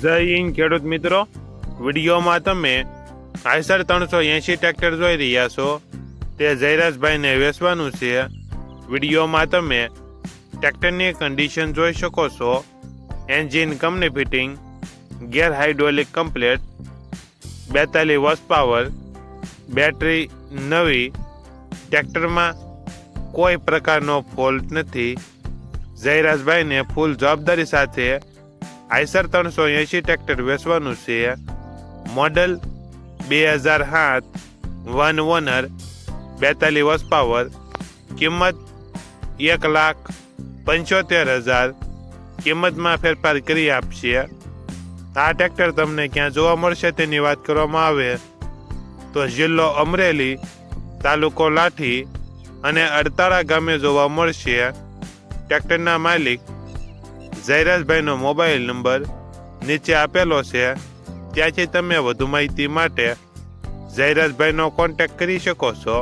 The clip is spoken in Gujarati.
જય હિન્દ ખેડૂત મિત્રો, વિડીયોમાં તમે આઈસર 380 ટ્રેક્ટર જોઈ રહ્યા છો. તે જયરાજભાઈને વેચવાનું છે. વિડીયોમાં તમે ટ્રેક્ટરની કન્ડિશન જોઈ શકો છો. એન્જિન કંપની ફિટિંગ, ગેર hydraulic complete, 42 horse power, battery નવી, ટ્રેક્ટરમાં કોઈ પ્રકારનો ફોલ્ટ નથી. જયરાજભાઈને ફૂલ જવાબદારી સાથે આઈસર 380 ટ્રેક્ટર વેચવાનું છે. Model 2007, 1 owner, 42 horsepower. કિંમત 1,75,000. કિંમતમાં ફેરફાર કરી આપશે. આ ટ્રેક્ટર તમને ક્યાં જોવા મળશે તેની વાત કરવામાં આવે તો જિલ્લો અમરેલી, તાલુકો લાઠી અને અડતાળા ગામે જોવા મળશે. ટ્રેક્ટરના માલિક જયરાજભાઈનો મોબાઈલ નંબર નીચે આપેલો છે. ત્યાંથી તમે વધુ માહિતી માટે જયરાજભાઈનો કોન્ટેક્ટ કરી શકો છો.